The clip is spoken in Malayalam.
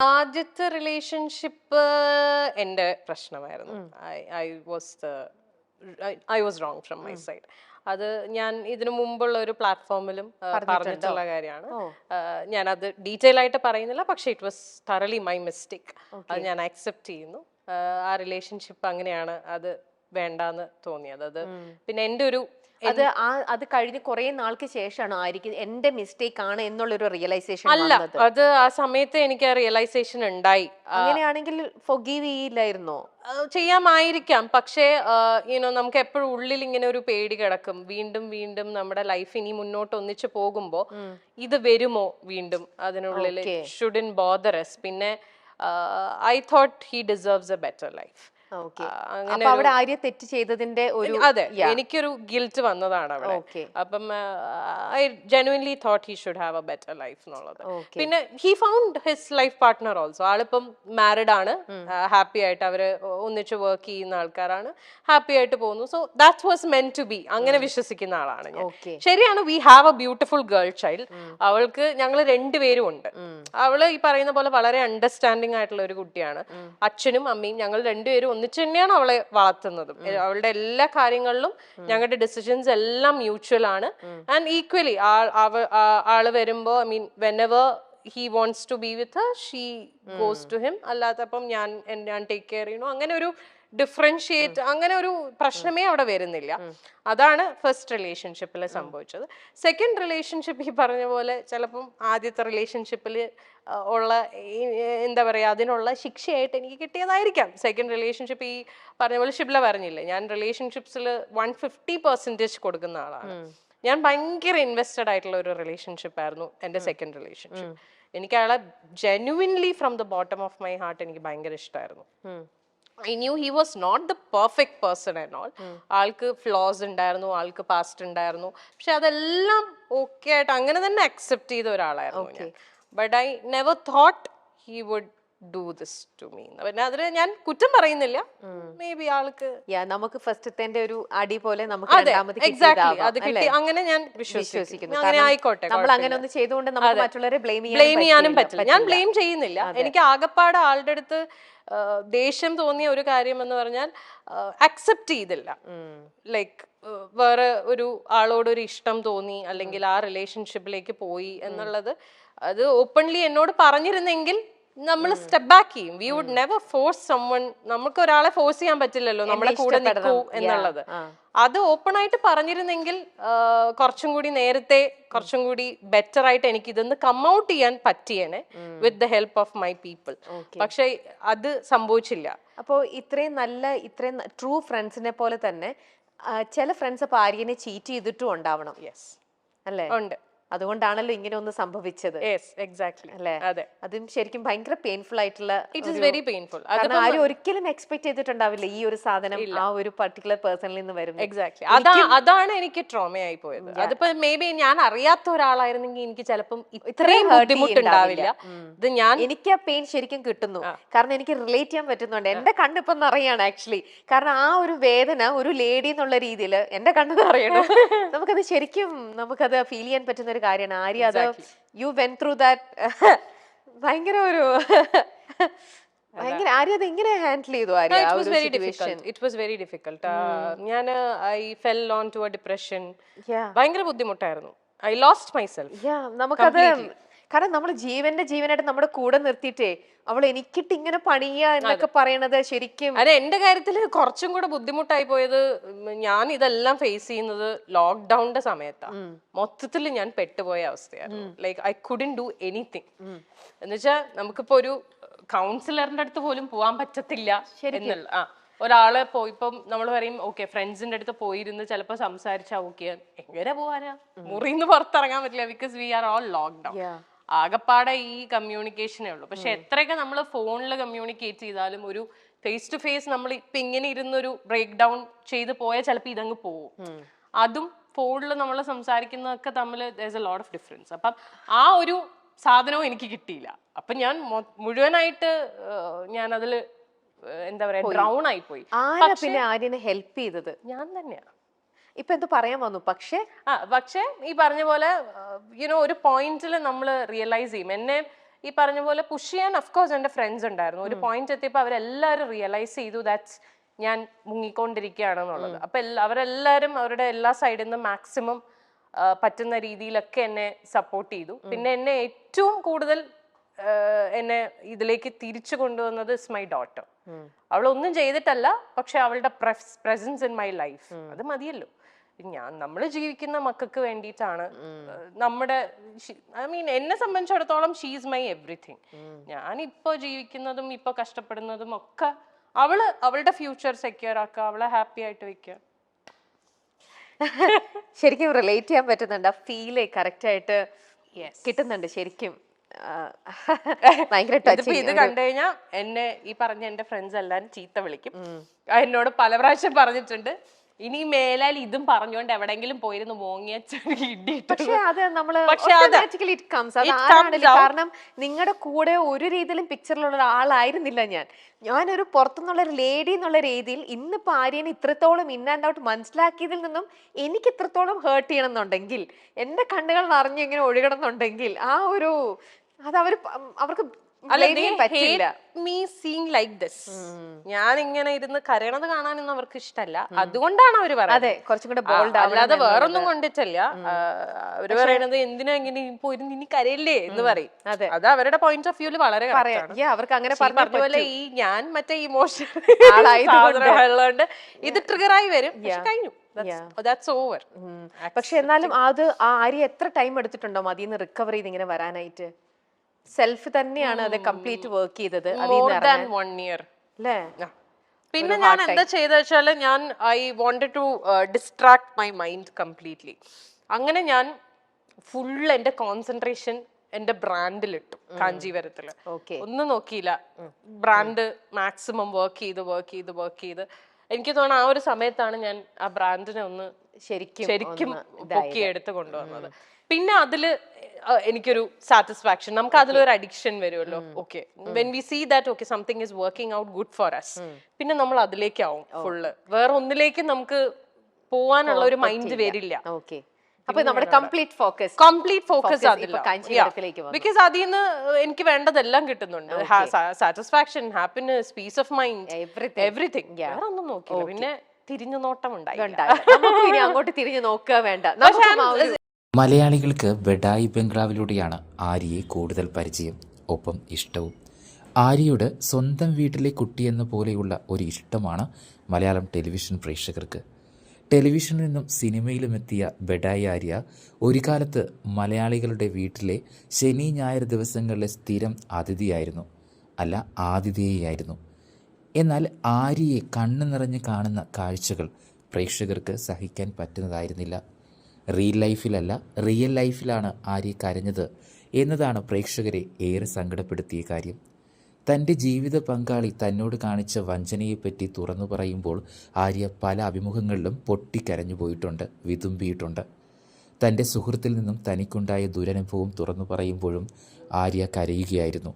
ആദ്യത്തെ റിലേഷൻഷിപ്പ് എൻ്റെ പ്രശ്നമായിരുന്നു. I was wrong from my side. അത് ഞാൻ ഇതിനു മുമ്പുള്ള ഒരു പ്ലാറ്റ്ഫോമിലും പറഞ്ഞിട്ടുള്ള കാര്യമാണ്. ഞാനത് ഡീറ്റെയിൽ ആയിട്ട് പറയുന്നില്ല, പക്ഷെ ഇറ്റ് വാസ് തറലി മൈ മിസ്റ്റേക്ക്. അത് ഞാൻ അക്സെപ്റ്റ് ചെയ്യുന്നു. ആ റിലേഷൻഷിപ്പ് അങ്ങനെയാണ്, അത് വേണ്ടാന്ന് തോന്നിയത്. അത് പിന്നെ എൻ്റെ ഒരു അത് കഴിഞ്ഞ് കുറെ നാൾക്ക് ശേഷമാണ് ആയിരിക്കും എന്റെ മിസ്റ്റേക്ക് ആണ് എന്നുള്ളൊരു റിയലൈസേഷൻ അല്ല, അത് ആ സമയത്ത് എനിക്ക് ആ റിയലൈസേഷൻ ഉണ്ടായി. അങ്ങനെയാണെങ്കിൽ ഫൊഗീവ് ചെയ്യില്ലായിരുന്നോ? ചെയ്യാമായിരിക്കാം, പക്ഷേ നമുക്ക് എപ്പോഴും ഉള്ളിൽ ഇങ്ങനെ ഒരു പേടി കിടക്കും. വീണ്ടും വീണ്ടും നമ്മുടെ ലൈഫ് ഇനി മുന്നോട്ട് ഒന്നിച്ചു പോകുമ്പോ ഇത് വരുമോ വീണ്ടും അതിനുള്ളിൽ. Shouldn't bother us. പിന്നെ I thought he deserves A better life. അവിടെ ആര്യ തെറ്റ് ചെയ്തതിന്റെ ഒരു അതെ, എനിക്കൊരു ഗിൽറ്റ് വന്നതാണ് അവിടെ. അപ്പം I genuinely thought he should have a better life എന്നുള്ളത്. പിന്നെ he found his life partner also. ആളിപ്പം മാരിഡ് ആണ്, ഹാപ്പി ആയിട്ട് അവര് ഒന്നിച്ച് വർക്ക് ചെയ്യുന്ന ആൾക്കാരാണ്, ഹാപ്പി ആയിട്ട് പോകുന്നു. So that was meant to be. അങ്ങനെ വിശ്വസിക്കുന്ന ആളാണ് ഞാൻ. ശരിയാണ്, we have a beautiful girl child. അവൾക്ക് ഞങ്ങൾ രണ്ടുപേരും ഉണ്ട്. അവള് ഈ പറയുന്ന പോലെ വളരെ അണ്ടർസ്റ്റാൻഡിങ് ആയിട്ടുള്ള ഒരു കുട്ടിയാണ്. അച്ഛനും അമ്മയും ഞങ്ങൾ രണ്ടുപേരും ഒന്നിച്ച് തന്നെയാണ് അവളെ വളർത്തുന്നതും. അവളുടെ എല്ലാ കാര്യങ്ങളിലും ഞങ്ങളുടെ ഡിസിഷൻസ് എല്ലാം മ്യൂച്വൽ ആണ്. ആൻഡ് ഈക്വലി ആള് വരുമ്പോ, I mean whenever he wants to be with her, she goes to him. അല്ലാത്തപ്പം ഞാൻ ടേക്ക് കെയർ ചെയ്യണു. അങ്ങനെ ഒരു ഡിഫറൻഷിയേറ്റ്, അങ്ങനെ ഒരു പ്രശ്നമേ അവിടെ വരുന്നില്ല. അതാണ് ഫസ്റ്റ് റിലേഷൻഷിപ്പിൽ സംഭവിച്ചത്. സെക്കൻഡ് റിലേഷൻഷിപ്പ് ഈ പറഞ്ഞ പോലെ ചിലപ്പം ആദ്യത്തെ റിലേഷൻഷിപ്പിൽ ഉള്ള എന്താ പറയുക, അതിനുള്ള ശിക്ഷയായിട്ട് എനിക്ക് കിട്ടിയതായിരിക്കാം. സെക്കൻഡ് റിലേഷൻഷിപ്പ് ഈ പറഞ്ഞ പോലെ ഷിബ്ല പറഞ്ഞില്ലേ, ഞാൻ റിലേഷൻഷിപ്സിൽ 150% കൊടുക്കുന്ന ആളാണ്. ഞാൻ ഭയങ്കര ഇൻവെസ്റ്റഡ് ആയിട്ടുള്ള ഒരു റിലേഷൻഷിപ്പ് ആയിരുന്നു എൻ്റെ സെക്കൻഡ് റിലേഷൻഷിപ്പ്. എനിക്ക് അയാളെ genuinely from the bottom of my heart എനിക്ക് ഭയങ്കര ഇഷ്ടമായിരുന്നു. I knew he was not the perfect person and all. ആൾക്ക് ഫ്ലോസ് ഉണ്ടായിരുന്നു, ആൾക്ക് പാസ്റ്റ് ഉണ്ടായിരുന്നു, പക്ഷെ അതെല്ലാം ഓക്കെ ആയിട്ട് അങ്ങനെ തന്നെ അക്സെപ്റ്റ് ചെയ്ത ഒരാളായിരുന്നു ഞാൻ. But I never thought he would do this to me. പിന്നെ അതിന് ഞാൻ കുറ്റം പറയുന്നില്ല. മേ ബി ആൾക്ക് നമുക്ക് ഫസ്റ്റത്തെ ഒരു അടി പോലെ നമുക്ക് എക്സാക്ട്ലി അത് കിട്ടി, അങ്ങനെ ഞാൻ വിശ്വസിക്കുന്നു. അങ്ങനെ ആയിക്കോട്ടെ, നമ്മൾ അങ്ങനെ ഒന്ന് ചെയ്തുകൊണ്ട് നമുക്ക് മറ്റുള്ളവരെ ബ്ലെയിം ചെയ്യാനും പറ്റില്ല. ഞാൻ ബ്ലെയിം ചെയ്യുന്നില്ല. എനിക്ക് ആകപ്പാട് ആളുടെ അടുത്ത് ദേഷ്യം തോന്നിയ ഒരു കാര്യം എന്ന് പറഞ്ഞാൽ അക്സെപ്റ്റ് ചെയ്തില്ല. ലൈക്ക് വേറെ ഒരു ആളോടൊരു ഇഷ്ടം തോന്നി, അല്ലെങ്കിൽ ആ റിലേഷൻഷിപ്പിലേക്ക് പോയി എന്നുള്ളത് അത് ഓപ്പൺലി എന്നോട് പറഞ്ഞിരുന്നെങ്കിൽ നമ്മൾ സ്റ്റെപ്പ് ബാക്ക് ചെയ്യും. We would never force someone. നമുക്ക് ഒരാളെ ഫോഴ്സ് ചെയ്യാൻ പറ്റില്ലല്ലോ നമ്മുടെ കൂടെ നിൽക്കൂ എന്നുള്ളത്. അത് ഓപ്പൺ ആയിട്ട് പറഞ്ഞിരുന്നെങ്കിൽ കുറച്ചും കൂടി നേരത്തെ, കുറച്ചും കൂടി ബെറ്റർ ആയിട്ട് എനിക്ക് ഇതൊന്ന് കം ഔട്ട് ചെയ്യാൻ പറ്റിയേനെ with the help of my people. പക്ഷെ അത് സംഭവിച്ചില്ല. അപ്പോൾ ഇത്രയും ട്രൂ ഫ്രണ്ട്സിനെ പോലെ തന്നെ ചില ഫ്രണ്ട്സ് അപ്പൊ ആര്യനെ ചീറ്റ് ചെയ്തിട്ടും ഉണ്ടാവണം. യെസ്, അല്ലേ? ഉണ്ട്. അതുകൊണ്ടാണല്ലോ ഇങ്ങനെ ഒന്ന് സംഭവിച്ചത്. അല്ലേ? അതെ, അതും ശരിക്കും ഭയങ്കര പെയിൻഫുൾ ആയിട്ടുള്ള. It is very painful. ആരും ഒരിക്കലും എക്സ്പെക്ട് ചെയ്തിട്ടുണ്ടാവില്ല ഈ ഒരു സാധനം ആ ഒരു പർട്ടിക്കുലർ പേഴ്സണിൽ നിന്ന് വരും. എക്സാക്ട്ലി, അതാണ് എനിക്ക് ട്രോമയായി പോയത്. അതിപ്പോ മേ ബി ഞാൻ അറിയാത്ത ഒരാളായിരുന്നെങ്കിൽ എനിക്ക് ചിലപ്പം ഇത്രയും ബുദ്ധിമുട്ടുണ്ടാവില്ല. ഇത് എനിക്ക് ആ പെയിൻ ശരിക്കും കിട്ടുന്നു, കാരണം എനിക്ക് റിലേറ്റ് ചെയ്യാൻ പറ്റുന്നുണ്ട്. എന്റെ കണ്ണിപ്പൊ നിറയാണ് ആക്ച്വലി. കാരണം ആ ഒരു വേദന ഒരു ലേഡി എന്നുള്ള രീതിയിൽ എന്റെ കണ്ണ് നിറയണം. നമുക്കത് ശരിക്കും നമുക്കത് ഫീൽ ചെയ്യാൻ പറ്റുന്ന ഒരു കാര്യമാണ്. ആര്യ, അത് യു വെന്റ് ത്രൂ ദാറ്റ്. ഭയങ്കര ഒരു ആര്യ അത് എങ്ങനെ ഹാൻഡിൽ ചെയ്തു? It was very difficult. ഞാൻ I fell on to a depression. ഭയങ്കര ബുദ്ധിമുട്ടായിരുന്നു. I lost myself. നമുക്കത് കാരണം നമ്മൾ ജീവനായിട്ട് നമ്മുടെ കൂടെ നിർത്തിയിട്ടേ അവൾ എനിക്കിട്ട് ഇങ്ങനെ പണിയ എന്നൊക്കെ പറയണത് ശരിക്കും. അതെ, എന്റെ കാര്യത്തിൽ കുറച്ചും കൂടെ ബുദ്ധിമുട്ടായി പോയത്, ഞാൻ ഇതെല്ലാം ഫേസ് ചെയ്യുന്നത് ലോക്ക്ഡൌണിന്റെ സമയത്താണ്. മൊത്തത്തിൽ ഞാൻ പെട്ടുപോയ അവസ്ഥയായിരുന്നു. Like I couldn't do anything. എന്നുവെച്ചാൽ നമുക്കിപ്പോ ഒരു കൗൺസിലറിന്റെ അടുത്ത് പോലും പോവാൻ പറ്റത്തില്ല എന്നുള്ള ഒരാളെ ഇപ്പം നമ്മൾ പറയും ഓക്കെ ഫ്രണ്ട്സിന്റെ അടുത്ത് പോയിരുന്ന് ചിലപ്പോ സംസാരിച്ചാ ഓക്കെ, എങ്ങനെ പോവാനാ? മുറിന്ന് പുറത്തിറങ്ങാൻ പറ്റില്ല, because we are all lockdown. ആകപ്പാടെ ഈ കമ്മ്യൂണിക്കേഷനേ ഉള്ളൂ. പക്ഷെ എത്രയൊക്കെ നമ്മൾ ഫോണിൽ കമ്മ്യൂണിക്കേറ്റ് ചെയ്താലും ഒരു ഫേസ് ടു ഫേസ് നമ്മൾ ഇപ്പൊ ഇങ്ങനെ ഇരുന്നൊരു ബ്രേക്ക് ഡൗൺ ചെയ്ത് പോയാൽ ചിലപ്പോൾ ഇതങ്ങ് പോവും. അതും ഫോണിൽ നമ്മൾ സംസാരിക്കുന്നതൊക്കെ തമ്മിൽ there's a lot of difference. അപ്പം ആ ഒരു സാധനവും എനിക്ക് കിട്ടിയില്ല. അപ്പൊ ഞാൻ മുഴുവനായിട്ട് ഞാൻ അതില് എന്താ പറയാ ഡ്രൗൺ ആയി പോയി. പിന്നെ ആര്യനെ ഹെൽപ്പ് ചെയ്തത് ഞാൻ തന്നെയാണ്. ഇപ്പൊ എന്ത് പറയാൻ വന്നു? പക്ഷേ ഈ പറഞ്ഞ പോലെ ഒരു പോയിന്റിൽ നമ്മൾ റിയലൈസ് ചെയ്യും. ഈ പറഞ്ഞ പോലെ പുഷ് ചെയ്യാൻ അഫ്കോഴ്സ് എൻ്റെ ഫ്രണ്ട്സ് ഉണ്ടായിരുന്നു. ഒരു പോയിന്റ് എത്തിയപ്പോൾ അവരെല്ലാവരും റിയലൈസ് ചെയ്തു ദാറ്റ്സ് ഞാൻ മുങ്ങിക്കൊണ്ടിരിക്കുകയാണെന്നുള്ളത്. അപ്പൊ അവരെല്ലാവരും അവരുടെ എല്ലാ സൈഡിൽ നിന്നും മാക്സിമം പറ്റുന്ന രീതിയിലൊക്കെ എന്നെ സപ്പോർട്ട് ചെയ്തു. പിന്നെ എന്നെ ഏറ്റവും കൂടുതൽ എന്നെ ഇതിലേക്ക് തിരിച്ചു കൊണ്ടുവന്നത് ഇസ് മൈ ഡോട്ടർ. അവളൊന്നും ചെയ്തിട്ടല്ല, പക്ഷെ അവളുടെ പ്രസൻസ് ഇൻ മൈ ലൈഫ് അത് മതിയല്ലോ. നമ്മൾ ജീവിക്കുന്ന മക്കൾക്ക് വേണ്ടിയിട്ടാണ്. നമ്മുടെ ഐ മീൻ എന്നെ സംബന്ധിച്ചിടത്തോളം ഷീ ഈസ് മൈ എവറിഥിങ്. ഞാനിപ്പോ ജീവിക്കുന്നതും ഇപ്പൊ കഷ്ടപ്പെടുന്നതും ഒക്കെ അവളുടെ ഫ്യൂച്ചർ സെക്യൂർ ആക്കുക, അവളെ ഹാപ്പി ആയിട്ട് വെക്കുക. ശരിക്കും റിലേറ്റ് ചെയ്യാൻ പറ്റുന്നുണ്ട്. ആ ഫീല് കറക്റ്റ് ആയിട്ട് കിട്ടുന്നുണ്ട് ശരിക്കും. ഭയങ്കര ഇത് കണ്ടു കഴിഞ്ഞാൽ എന്നെ ഈ പറഞ്ഞ എന്റെ ഫ്രണ്ട്സ് എല്ലാരും ചീത്ത വിളിക്കും. എന്നോട് പല പ്രാവശ്യം പറഞ്ഞിട്ടുണ്ട്, ഇനി മേലാൽ ഇതും പറഞ്ഞുകൊണ്ട് എവിടെങ്കിലും പോയിരുന്നു മോങ്ങിയ കാരണം നിങ്ങളുടെ കൂടെ ഒരു രീതിയിലും പിക്ചറിലുള്ള ഒരാളായിരുന്നില്ല ഞാനൊരു പുറത്തുനിന്നുള്ള ഒരു ലേഡി എന്നുള്ള രീതിയിൽ ഇന്നിപ്പോ ആര്യനെ ഇത്രത്തോളം ഇൻ ആൻഡ് ഔട്ട് മനസ്സിലാക്കിയതിൽ നിന്നും എനിക്ക് ഇത്രത്തോളം ഹേർട്ട് ചെയ്യണം എന്നുണ്ടെങ്കിൽ, എന്റെ കണ്ണുകൾ നിറഞ്ഞു ഇങ്ങനെ ഒഴുകണം എന്നുണ്ടെങ്കിൽ ആ ഒരു അത് അവർക്ക് ഞാൻ ഇങ്ങനെ ഇരുന്ന് കരയണത് കാണാനൊന്നും അവർക്ക് ഇഷ്ടമല്ല. അതുകൊണ്ടാണ് അവര് പറയുന്നത്, അല്ലാതെ വേറൊന്നും കൊണ്ടിട്ടല്ല. അവര് പറയണത് എന്തിനാ ഇങ്ങനെ പോയിരുന്നു ഇനി കരയില്ലേ എന്ന് പറയും. അത് അവരുടെ പോയിന്റ് ഓഫ് വ്യൂല് വളരെ അവർക്ക് അങ്ങനെ പറഞ്ഞ പോലെ ഈ ഞാൻ മറ്റേ ഇമോഷണൽ ഇത് ട്രിഗറായി വരും. കഴിഞ്ഞു, that's over. പക്ഷെ എന്നാലും അത് ആര്യ എത്ര ടൈം എടുത്തിട്ടുണ്ടോ അതിന്ന് റിക്കവർ ചെയ്ത് ഇങ്ങനെ വരാനായിട്ട്? സെൽഫ് തന്നെയാണ് അത് കംപ്ലീറ്റ് വർക്ക് ചെയ്തത്. More than 1 year. പിന്നെ ഞാൻ എന്താ ചെയ്ത വെച്ചാല് ഞാൻ I wanted to distract my mind completely. അങ്ങനെ ഞാൻ ഫുൾ എന്റെ കോൺസെൻട്രേഷൻ എന്റെ ബ്രാൻഡിലിട്ടു. കാഞ്ചീപുരത്തില് ഒന്നും നോക്കിയില്ല, ബ്രാൻഡ് മാക്സിമം വർക്ക് ചെയ്ത് എനിക്ക് തോന്നുന്നു ആ ഒരു സമയത്താണ് ഞാൻ ആ ബ്രാൻഡിനെ ഒന്ന് ശരിക്കും പൊക്കിയെടുത്ത് കൊണ്ടുവന്നത്. പിന്നെ അതില് എനിക്കൊരു സാറ്റിസ്ഫാക്ഷൻ, നമുക്ക് അതിലൊരു അഡിക്ഷൻ വരുമല്ലോ. Okay, when we see that okay something is working out good for us, പിന്നെ നമ്മൾ അതിലേക്കാവും ഫുള്ള്. വേറെ ഒന്നിലേക്ക് നമുക്ക് പോവാനുള്ള ഒരു മൈൻഡ് വരില്ല. അപ്പൊ നമ്മുടെ കംപ്ലീറ്റ് ഫോക്കസ് അതില്ല. ബിക്കോസ് അതിൽ നിന്ന് എനിക്ക് വേണ്ടതെല്ലാം കിട്ടുന്നുണ്ട്. Satisfaction, happiness, peace of mind, everything. വേറെ ഒന്നും നോക്കില്ല. പിന്നെ തിരിഞ്ഞു നോട്ടം ഉണ്ടായി. അങ്ങോട്ട് തിരിഞ്ഞു നോക്കുക വേണ്ട. മലയാളികൾക്ക് ബഡായി ബംഗ്ലാവിലൂടെയാണ് ആര്യയെ കൂടുതൽ പരിചയം, ഒപ്പം ഇഷ്ടവും. ആര്യയോട് സ്വന്തം വീട്ടിലെ കുട്ടിയെന്ന പോലെയുള്ള ഒരു ഇഷ്ടമാണ് മലയാളം ടെലിവിഷൻ പ്രേക്ഷകർക്ക്. ടെലിവിഷനിൽ നിന്നും സിനിമയിലുമെത്തിയ ബഡായി ആര്യ ഒരു കാലത്ത് മലയാളികളുടെ വീട്ടിലെ ശനി ഞായർ ദിവസങ്ങളിലെ സ്ഥിരം അതിഥിയായിരുന്നു, അല്ല ആതിഥേയായിരുന്നു. എന്നാൽ ആര്യയെ കണ്ണു നിറഞ്ഞ് കാണുന്ന കാഴ്ചകൾ പ്രേക്ഷകർക്ക് സഹിക്കാൻ പറ്റുന്നതായിരുന്നില്ല. റിയൽ ലൈഫിലാണ് ആര്യ കരഞ്ഞത് എന്നതാണ് പ്രേക്ഷകരെ ഏറെ സങ്കടപ്പെടുത്തിയ കാര്യം. തൻ്റെ ജീവിത പങ്കാളി തന്നോട് കാണിച്ച വഞ്ചനയെപ്പറ്റി തുറന്നു പറയുമ്പോൾ ആര്യ പല അഭിമുഖങ്ങളിലും പൊട്ടിക്കരഞ്ഞു പോയിട്ടുണ്ട്, വിതുമ്പിയിട്ടുണ്ട്. തൻ്റെ സുഹൃത്തിൽ നിന്നും തനിക്കുണ്ടായ ദുരനുഭവം തുറന്നു പറയുമ്പോഴും ആര്യ കരയുകയായിരുന്നു.